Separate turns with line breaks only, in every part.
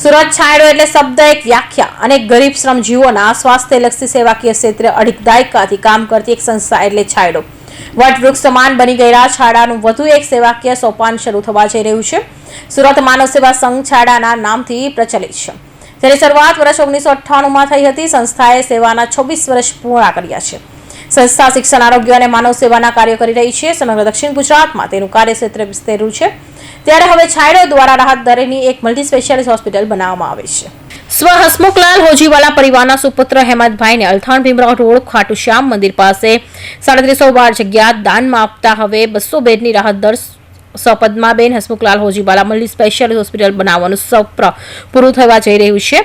સુરત છાંયડો એટલે શબ્દ એક વ્યાખ્યા અને ગરીબ શ્રમજીવીઓના સ્વાસ્થ્યલક્ષી સેવાકીય ક્ષેત્રે અઢીક દાયકાથી કામ કરતી એક સંસ્થા એટલે છાંયડો. વટવૃક્ષ સમાન બની ગયેલા છાંયડાનું વધુ એક સેવાકીય સોપાન શરૂ થવા જઈ રહ્યું છે. સુરત માનવ સેવા સંઘ છાંયડાના નામથી પ્રચલિત છે. તેની શરૂઆત વર્ષ 1998માં થઈ હતી. સંસ્થાએ સેવાના 26 વર્ષ પૂર્ણ કર્યા છે. સંસ્થા શિક્ષણ, આરોગ્ય અને માનવ સેવાના કાર્યો કરી રહી છે. સમગ્ર દક્ષિણ ગુજરાતમાં તેનું કાર્યક્ષેત્ર વિસ્તર્યું છે. ત્યારે હવે છાંયડો દ્વારા રાહત દરેની એક મલ્ટી સ્પેશિયાલિટી હોસ્પિટલ બનાવવામાં આવે છે. સ્વ હસમુખલાલ હોજીવાલા પરિવારના સુપુત્ર હેમંતભાઈને અલથાણ ભીમરાવ રોડ ખાટુ શ્યામ મંદિર પાસે 3700 બાર જગ્યા દાનમાં આપતા હવે 200 બેડની રાહત દર Padmaben Hasmukhlal Hojiwala multi speciality hospital બનાવવાનું સપર પૂરું થવા જઈ રહ્યું છે.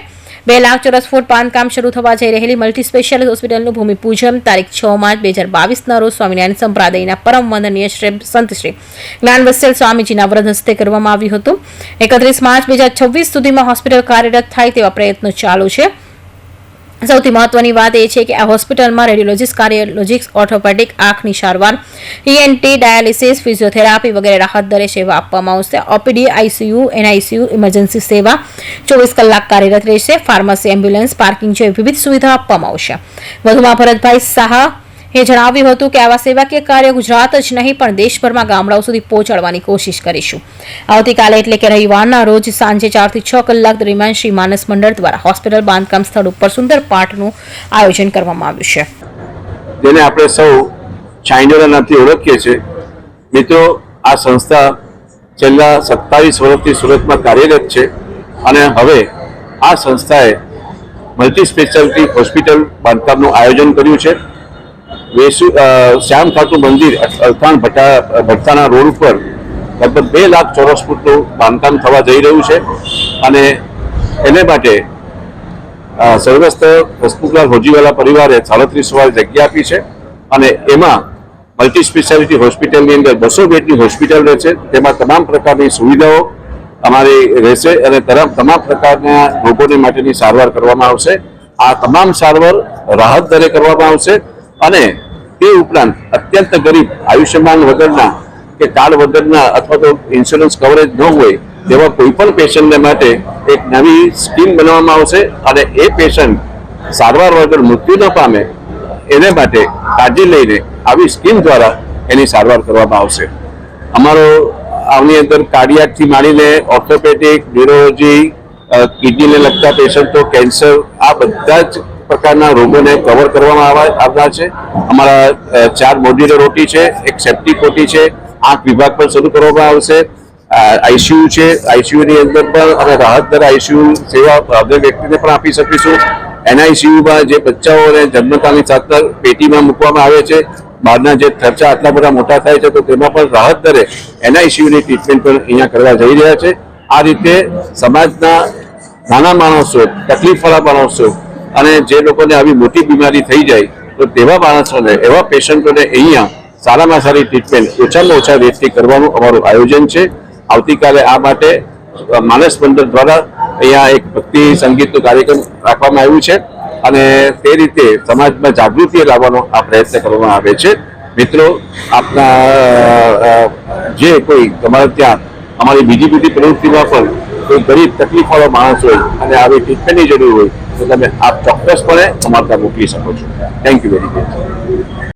2 લાખ ચોરસ ફૂટ બાંધકામ શરૂ થવા જઈ રહેલી મલ્ટી સ્પેશિયાલિટી હોસ્પિટલનું ભૂમિપૂજન તારીખ 6 માર્ચ 2022ના રોજ સ્વામિનારાયણ સંપ્રદાયના પરમ વંદનીય સંત શ્રી જ્ઞાનવત્સલ સ્વામીજીના વરદ હસ્તે કરવામાં આવ્યું હતું. 31 માર્ચ 2026 સુધીમાં હોસ્પિટલ કાર્યરત થાય તેવા પ્રયત્નો ચાલુ છે. સૌથી મહત્વની વાત એ છે કે આ હોસ્પિટલમાં રેડિયોલોજીસ્ટ, કાર્ડિયોલોજીસ્ટ, ઓર્થોપેડિક, આંખની સારવાર, ENT, ડાયાલિસિસ, ફિઝિયોથેરાપી વગેરે રાહત દરે સેવા આપવામાં આવશે. OPD, ICU, NICU, ઇમરજન્સી સેવા 24 કલાક કાર્યરત રહેશે. ફાર્મસી, એમ્બ્યુલન્સ, પાર્કિંગ જેવી વિવિધ સુવિધા આપવામાં આવશે. વધુમાં ભરતભાઈ શાહ એ જણાવ્યું હતું કે આવા સેવાકીય કાર્ય ગુજરાત જ નહીં પણ દેશભરમાં ગામડાઓ સુધી પહોંચાડવાની કોશિશ કરીશું. આવતીકાલે એટલે કે રવિવારના રોજ સાંજે 4 થી 6 કલાક દરમિયાન શ્રી માનસ મંડળ દ્વારા હોસ્પિટલ બાંધકામ સ્થળ ઉપર સુંદર પાઠનું આયોજન કરવામાં આવ્યું છે,
જેને આપણે સૌ છાંયડોના નામથી ઓળખીએ છીએ. મિત્રો, આ સંસ્થા છેલ્લા 27 વર્ષથી સુરતમાં કાર્યરત છે અને હવે આ સંસ્થાએ મલ્ટી સ્પેશિયાલિટી હોસ્પિટલ બાંધકામનું આયોજન કર્યું છે. શ્યામ ખાટુ મંદિર અલથાણ ભટ્ટાના રોડ ઉપર લગભગ 2 લાખ ચોરસ ફૂટનું બાંધકામ થવા જઈ રહ્યું છે અને એને માટે સર્વસ્થ હસમુખલાલ હોજીવાલા પરિવારે 3700 વાર જગ્યા આપી છે અને એમાં મલ્ટી સ્પેશિયાલિટી હોસ્પિટલની અંદર 200 બેડની હોસ્પિટલ રહેશે. તેમાં તમામ પ્રકારની સુવિધાઓ અમારી રહેશે અને તમામ પ્રકારના રોગોને માટેની સારવાર કરવામાં આવશે. આ તમામ સારવાર રાહત દરે કરવામાં આવશે અને તે ઉપરાંત અત્યંત ગરીબ, આયુષ્યમાન વગરના કે કાર્ડ વગરના અથવા તો ઇન્સ્યોરન્સ કવરેજ ન હોય તેવા કોઈ પણ પેશન્ટને માટે એક નવી સ્કીમ બનાવવામાં આવશે અને એ પેશન્ટ સારવાર વગર મૃત્યુ ન પામે એને માટે કાળજી લઈને આવી સ્કીમ દ્વારા એની સારવાર કરવામાં આવશે. અમારો આની અંદર કાર્ડિયાકથી માંડીને ઓર્થોપેડિક, ન્યુરોલોજી, કિડનીને લગતા પેશન્ટો, કેન્સર, આ બધા જ પ્રકારના રોગોને કવર કરવામાં આવનાર છે. અમારા 4 મોડ્યુલર ઓટી છે, એક સેપ્ટિક ઓટી છે, આંખ વિભાગ પણ શરૂ કરવામાં આવશે. ICU છે, ICUની અંદર પણ અમે રાહત દર ICU સેવા અગ્ર વ્યક્તિને પણ આપી શકીશું. NICUમાં જે બચ્ચાઓને જન્મતાની સાથે પેટીમાં મૂકવામાં આવે છે, બહારના જે ખર્ચા આટલા બધા મોટા થાય છે તો તેમાં પણ રાહત દરે NICUની ટ્રીટમેન્ટ પણ અહીંયા કરવા જઈ રહ્યા છે. આ રીતે સમાજના નાના માણસો, તકલીફવાળા માણસો અને જે લોકોને આવી મોટી બીમારી થઈ જાય તો તેવા માણસોને, એવા પેશન્ટોને અહીંયા સારામાં સારી ટ્રીટમેન્ટ ઓછામાં ઓછા રેટથી કરવાનું અમારું આયોજન છે. આવતીકાલે આ માટે માનસ મંડળ દ્વારા અહીંયા એક ભક્તિ સંગીતનું કાર્યક્રમ રાખવામાં આવ્યું છે અને તે રીતે સમાજમાં જાગૃતિ લાવવાનો આ પ્રયત્ન કરવામાં આવે છે. મિત્રો, આપના જે કોઈ તમારે ત્યાં અમારી બીજી બધી પ્રવૃત્તિમાં પણ કોઈ ગરીબ તકલીફવાળો માણસ હોય અને આવી ટ્રીટમેન્ટની જરૂર હોય તો તમે આપ ચોક્કસપણે અમારા ત્યાં મોકલી શકો છો. Thank you very much.